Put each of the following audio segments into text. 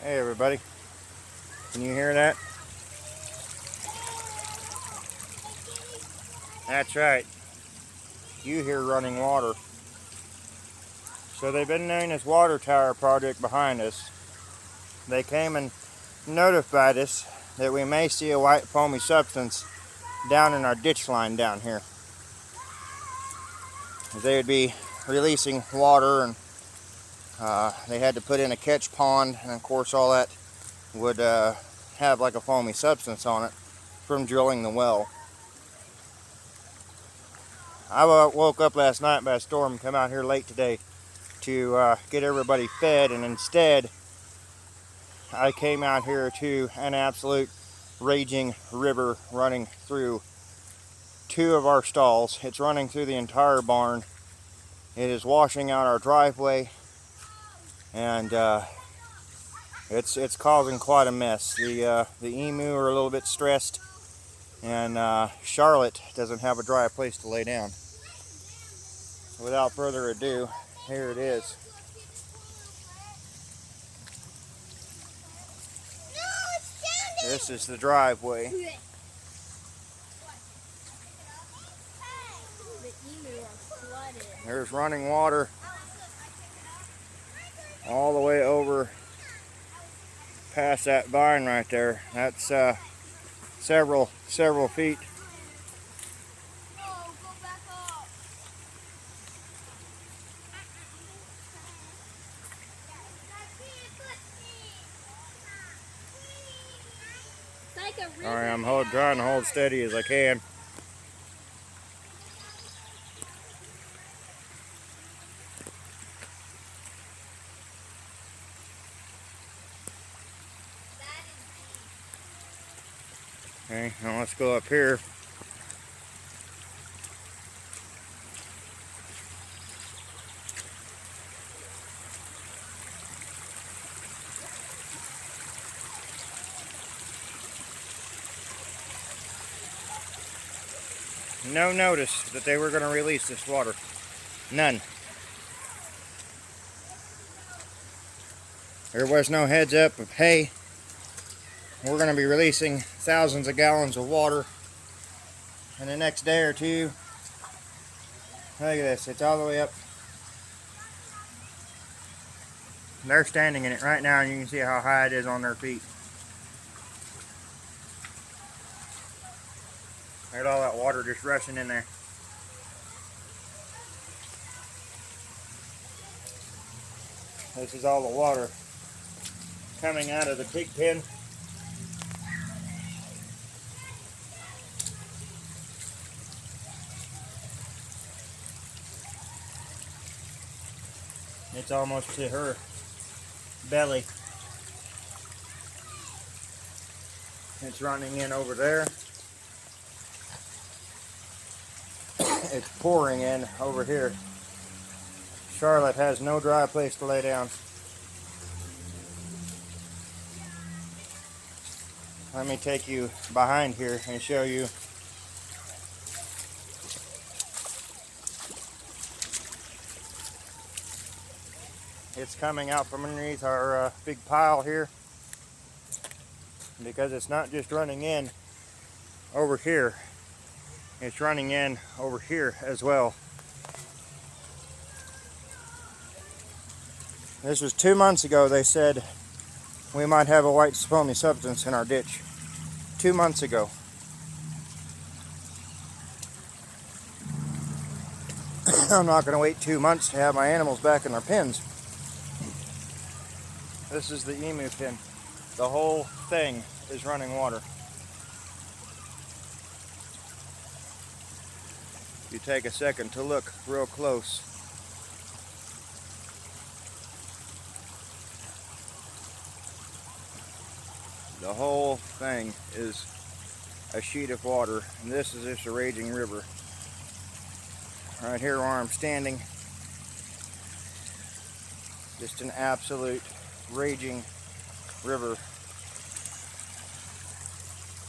Hey everybody, can you hear that? That's right, you hear running water. So they've been doing this water tower project behind us. They came and notified us that we may see a white foamy substance down in our ditch line down here. They would be releasing water, and they had to put in a catch pond, and of course all that would have like a foamy substance on it from drilling the well. I woke up last night by a storm and come out here late today to get everybody fed, and instead I came out here to an absolute raging river running through two of our stalls. It's running through the entire barn. It is washing out our driveway, and it's causing quite a mess. The emu are a little bit stressed, and Charlotte doesn't have a dry place to lay down. Without further ado, here it is. This is the driveway. There's running water all the way over past that vine right there. That's several feet. Alright, I'm trying to hold steady as I can. Okay, now let's go up here. No notice that they were going to release this water. None. There was no heads up of, hey, we're going to be releasing thousands of gallons of water in the next day or two. Look at this, it's all the way up. They're standing in it right now, and you can see how high it is on their feet. Look at all that water just rushing in there. This is all the water coming out of the pig pen. It's almost to her belly. It's running in over there. It's pouring in over here. Charlotte has no dry place to lay down. Let me take you behind here and show you. It's coming out from underneath our big pile here, because it's not just running in over here, it's running in over here as well. This was 2 months ago. They said we might have a white foamy substance in our ditch. 2 months ago. I'm not going to wait 2 months to have my animals back in their pens. This is the emu pen. The whole thing is running water. You take a second to look real close. The whole thing is a sheet of water, and this is just a raging river. Right here where I'm standing, just an absolute raging river.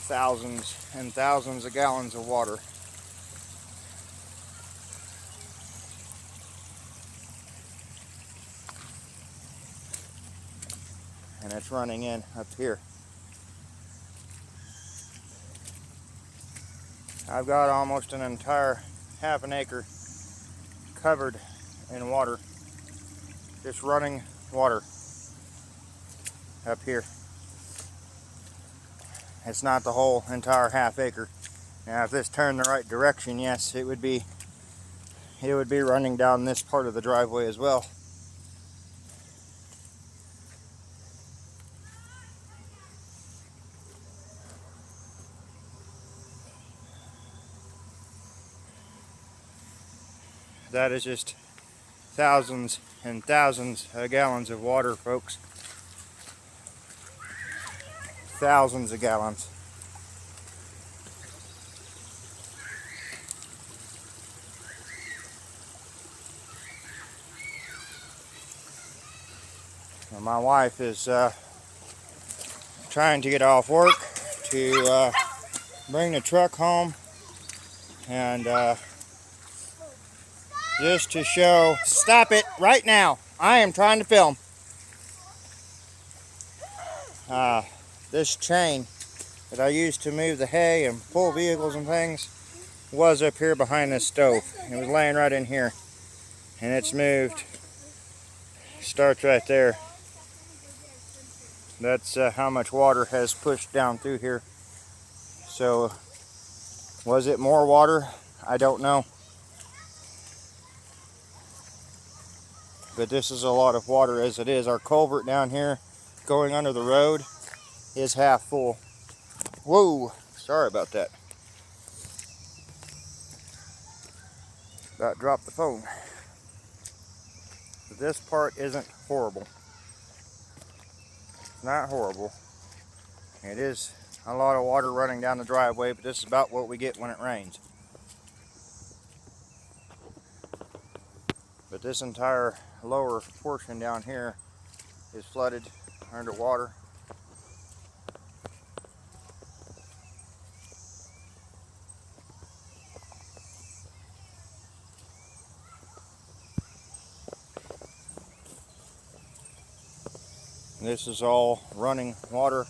Thousands and thousands of gallons of water. and it's running in up here. I've got almost an entire half an acre covered in water, just running water up here. It's not the whole entire half acre. Now if this turned the right direction, yes, it would be running down this part of the driveway as well. That is just thousands and thousands of gallons of water, folks. Thousands of gallons. Well, my wife is trying to get off work to bring the truck home, and just to show, stop it right now. I am trying to film. This chain that I used to move the hay and pull vehicles and things was up here behind this stove. It was laying right in here, and it's moved. Starts right there. That's how much water has pushed down through here. So, was it more water? I don't know. But this is a lot of water as it is. Our culvert down here going under the road is half full. Whoa, sorry about that. About dropped the phone. But this part isn't horrible. It's not horrible. It is a lot of water running down the driveway, but this is about what we get when it rains. But this entire lower portion down here is flooded, underwater. This is all running water.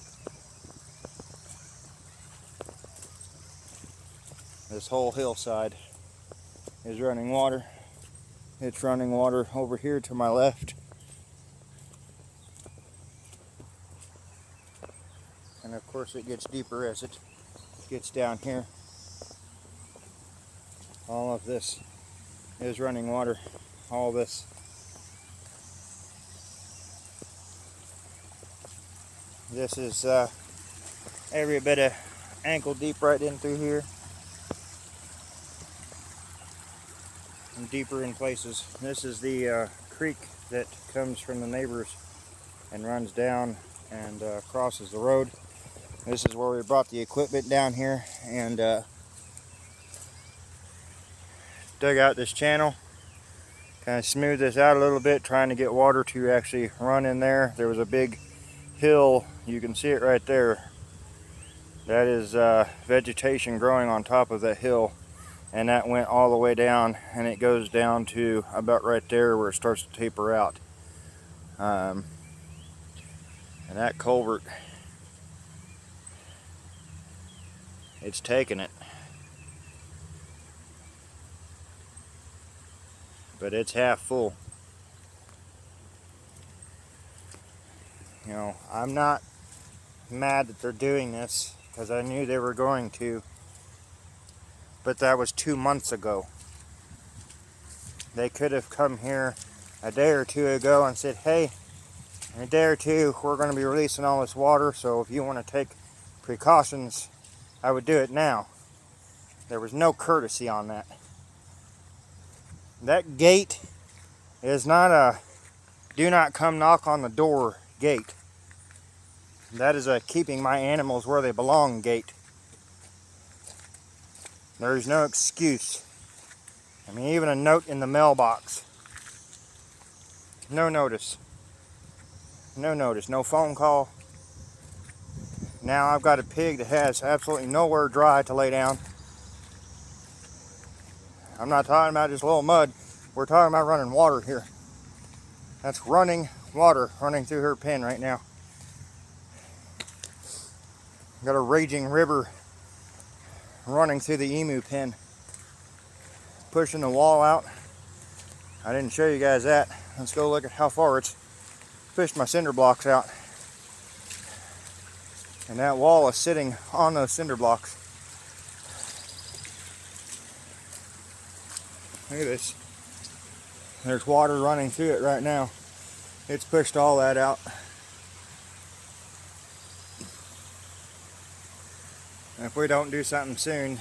This whole hillside is running water. It's running water over here to my left. And of course it gets deeper as it gets down here. All of this is running water. All this. This is every bit of ankle deep right in through here. And deeper in places. This is the creek that comes from the neighbors and runs down and crosses the road. This is where we brought the equipment down here and dug out this channel. Kind of smoothed this out a little bit, trying to get water to actually run in there. There was a big hill, you can see it right there. That is vegetation growing on top of that hill. And that went all the way down, and it goes down to about right there where it starts to taper out. And that culvert, it's taking it. But it's half full. You know, I'm not mad that they're doing this, because I knew they were going to. But that was 2 months ago. They could have come here a day or two ago and said, hey, in a day or two we're going to be releasing all this water, so if you want to take precautions, I would do it now. There was no courtesy on that. That gate is not a do not come knock on the door gate. That is a keeping my animals where they belong gate. There's no excuse. I mean, even a note in the mailbox. No notice. No notice. No phone call. Now I've got a pig that has absolutely nowhere dry to lay down. I'm not talking about just a little mud. We're talking about running water here. That's running water running through her pen right now. Got a raging river running through the emu pen, pushing the wall out. I didn't show you guys that. Let's go look at how far it's pushed my cinder blocks out. And that wall is sitting on those cinder blocks. Look at this. There's water running through it right now. It's pushed all that out. And if we don't do something soon,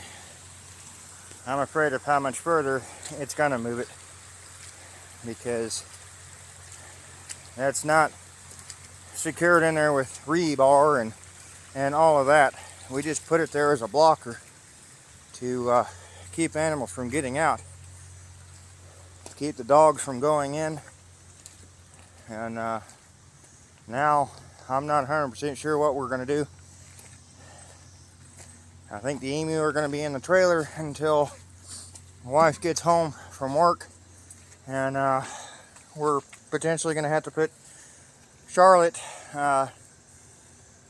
I'm afraid of how much further it's going to move it. Because that's not secured in there with rebar and all of that. We just put it there as a blocker to keep animals from getting out, keep the dogs from going in. And now I'm not 100% sure what we're going to do. I think the emu are going to be in the trailer until my wife gets home from work, and we're potentially going to have to put Charlotte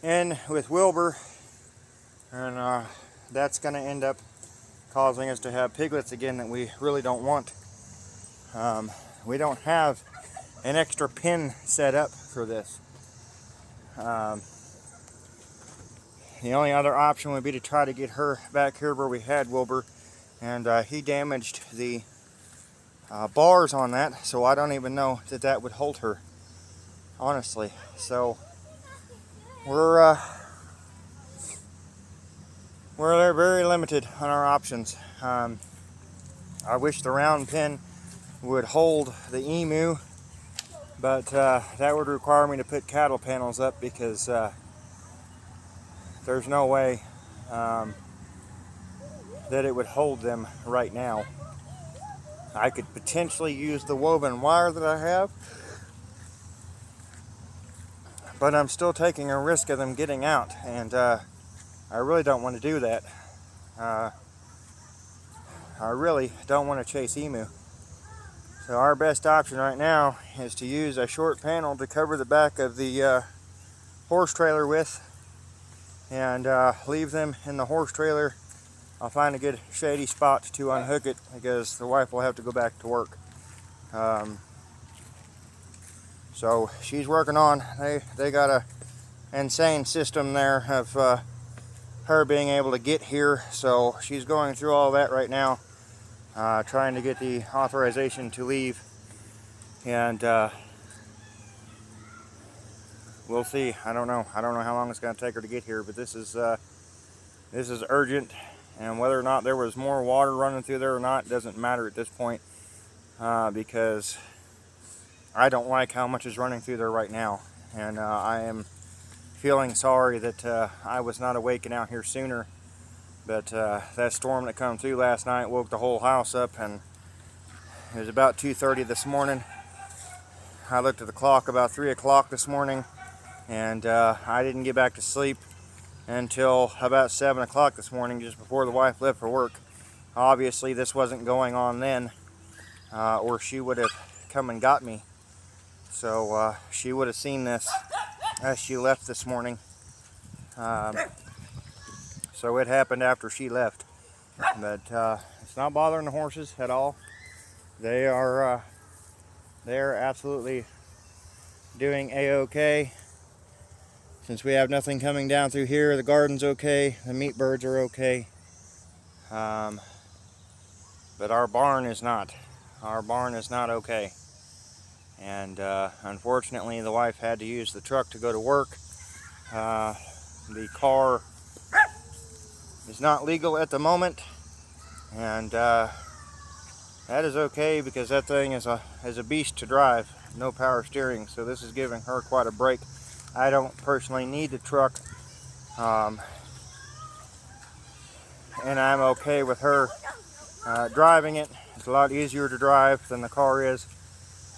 in with Wilbur, and that's going to end up causing us to have piglets again that we really don't want. We don't have an extra pen set up for this. The only other option would be to try to get her back here where we had Wilbur, and he damaged the bars on that, so I don't even know that that would hold her, honestly. So we're very limited on our options. I wish the round pen would hold the emu, but that would require me to put cattle panels up, because there's no way that it would hold them right now. I could potentially use the woven wire that I have, but I'm still taking a risk of them getting out, and I really don't want to do that. I really don't want to chase emu. So our best option right now is to use a short panel to cover the back of the horse trailer with, and leave them in the horse trailer. I'll find a good shady spot to unhook it, because the wife will have to go back to work. So she's working on, they got a insane system there of her being able to get here, so she's going through all that right now, trying to get the authorization to leave, and we'll see. I don't know how long it's going to take her to get here, but this is urgent, and whether or not there was more water running through there or not doesn't matter at this point, because I don't like how much is running through there right now, and I am feeling sorry that I was not awake and out here sooner. But that storm that come through last night woke the whole house up, and it was about 2:30 this morning. I looked at the clock about 3 o'clock this morning, and I didn't get back to sleep until about 7 o'clock this morning, just before the wife left for work. Obviously this wasn't going on then, or she would have come and got me. So she would have seen this as she left this morning. So it happened after she left, but it's not bothering the horses at all. They are absolutely doing a-okay. Since we have nothing coming down through here, the garden's okay, the meat birds are okay, but our barn is not. Our barn is not okay, and unfortunately the wife had to use the truck to go to work. The car is not legal at the moment, and that is okay, because that thing is a beast to drive. No power steering, so this is giving her quite a break. I don't personally need the truck, and I'm okay with her driving it. It's a lot easier to drive than the car is.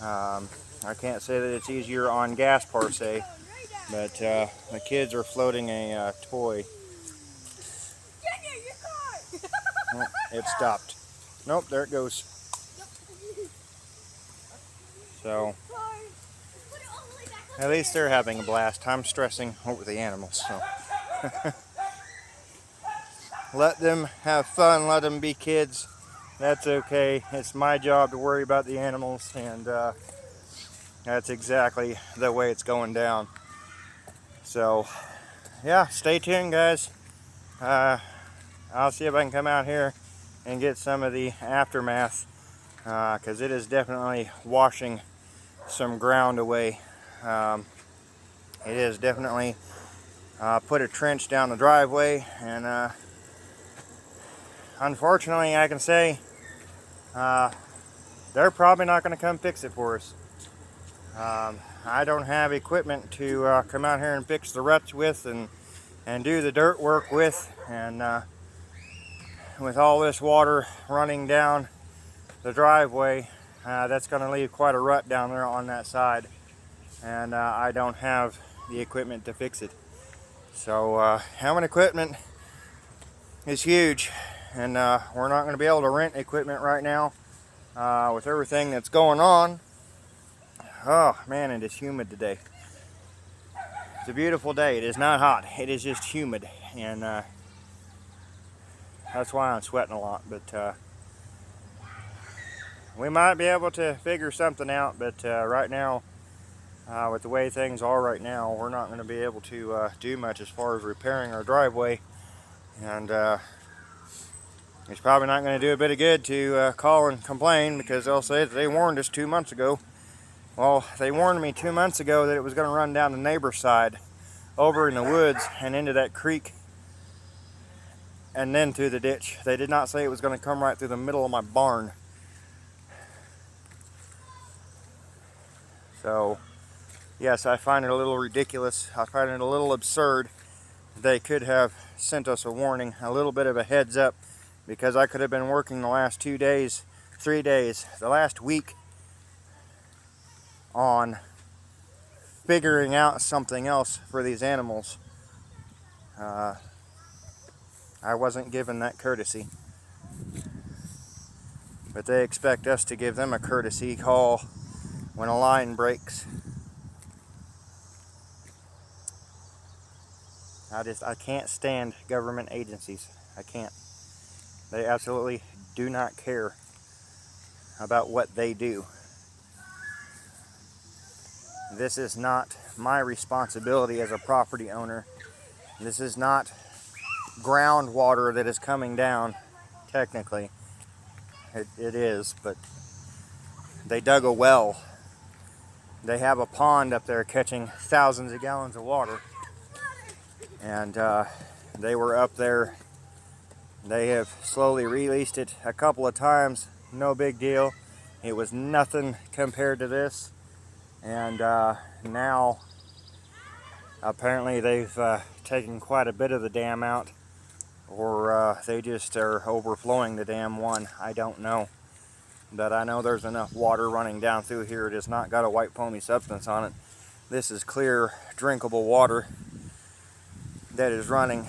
I can't say that it's easier on gas per se, but the kids are floating a toy. Oh, it stopped. Nope, there it goes. So at least they're having a blast. I'm stressing over the animals. So let them have fun, let them be kids. That's okay. It's my job to worry about the animals, and that's exactly the way it's going down. So, yeah, stay tuned, guys. I'll see if I can come out here and get some of the aftermath, because it is definitely washing some ground away. It is definitely put a trench down the driveway, and unfortunately, I can say they're probably not going to come fix it for us. I don't have equipment to come out here and fix the ruts with and do the dirt work with, and with all this water running down the driveway, that's going to leave quite a rut down there on that side, and I don't have the equipment to fix it. So having equipment is huge, and we're not going to be able to rent equipment right now with everything that's going on. Oh man, it is humid today. It's a beautiful day. It is not hot. It is just humid, and that's why I'm sweating a lot. But we might be able to figure something out. But right now, with the way things are right now, we're not going to be able to do much as far as repairing our driveway. And it's probably not going to do a bit of good to call and complain, because they'll say that they warned us 2 months ago. Well, they warned me 2 months ago that it was going to run down the neighbor's side, over in the woods and into that creek, and then through the ditch. They did not say it was going to come right through the middle of my barn. So, yes, I find it a little ridiculous. I find it a little absurd. They could have sent us a warning, a little bit of a heads up, because I could have been working the last 2 days, 3 days, the last week on figuring out something else for these animals. I wasn't given that courtesy, but they expect us to give them a courtesy call when a line breaks. I can't stand government agencies. I can't. They absolutely do not care about what they do. This is not my responsibility as a property owner. This is not groundwater that is coming down, technically. It is, but they dug a well. They have a pond up there catching thousands of gallons of water. And they were up there. They have slowly released it a couple of times. No big deal. It was nothing compared to this. And now apparently they've taken quite a bit of the dam out, or they just are overflowing the dam one. I don't know. But I know there's enough water running down through here. It has not got a white foamy substance on it. This is clear, drinkable water that is running.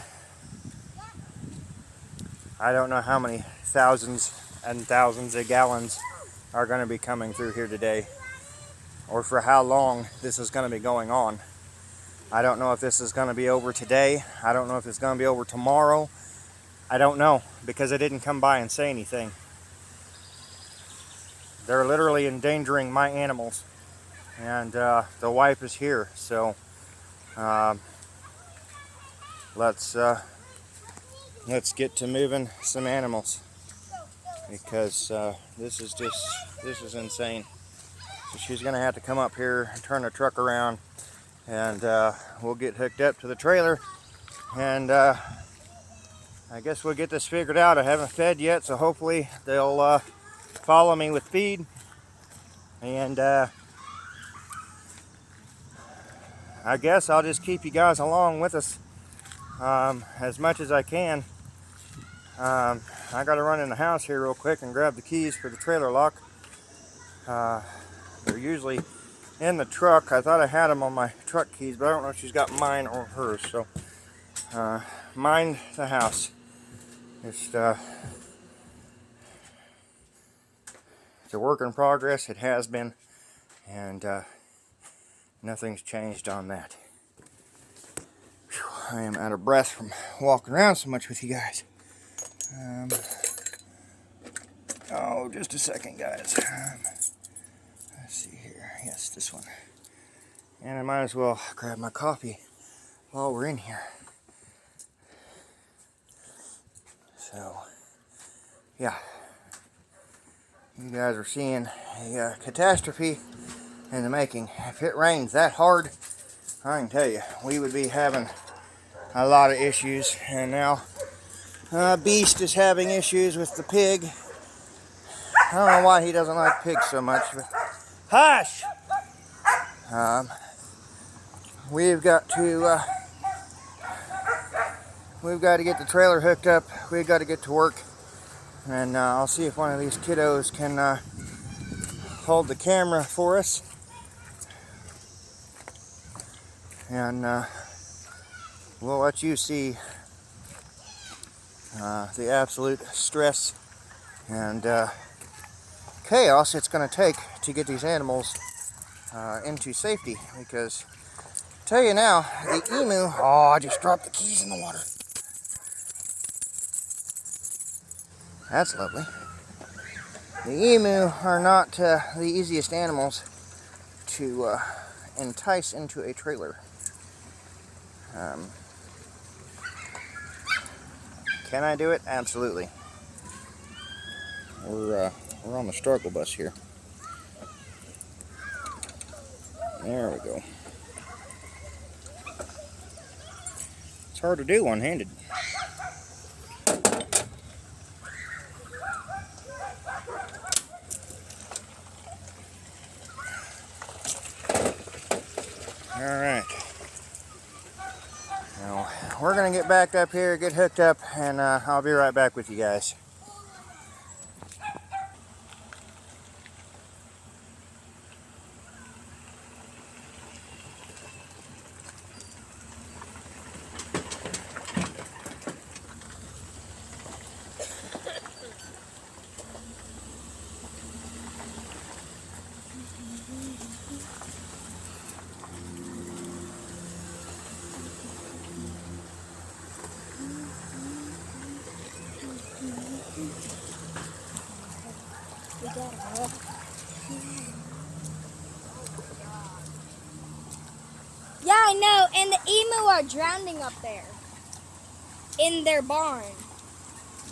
I don't know how many thousands and thousands of gallons are going to be coming through here today, or for how long this is going to be going on. I don't know if this is going to be over today. I don't know if it's going to be over tomorrow. I don't know, because they didn't come by and say anything. They're literally endangering my animals, and the wife is here, so let's get to moving some animals, because this is insane. So she's gonna have to come up here and turn the truck around, and we'll get hooked up to the trailer, and I guess we'll get this figured out. I haven't fed yet, so hopefully they'll follow me with feed, and I guess I'll just keep you guys along with us as much as I can. I gotta run in the house here real quick and grab the keys for the trailer lock. They're usually in the truck. I thought I had them on my truck keys, but I don't know if she's got mine or hers. So mind the house. It's a work in progress. It has been, and nothing's changed on that. Whew, I am out of breath from walking around so much with you guys. Oh, just a second, guys. Let's see here. Yes, this one. And I might as well grab my coffee while we're in here. So, yeah. You guys are seeing a catastrophe in the making. If it rains that hard, I can tell you, we would be having a lot of issues. And now, Beast is having issues with the pig. I don't know why he doesn't like pigs so much, but hush! We've got to get the trailer hooked up. We've got to get to work, and I'll see if one of these kiddos can hold the camera for us, and we'll let you see the absolute stress and chaos it's going to take to get these animals into safety. Because I tell you now, the emu, oh, I just dropped the keys in the water. That's lovely. The emu are not the easiest animals to entice into a trailer. Can I do it? Absolutely. We're on the struggle bus here. There we go. It's hard to do one-handed. Alright. Now, we're going to get back up here, get hooked up, and I'll be right back with you guys. Yeah, I know, and the emu are drowning up there in their barn.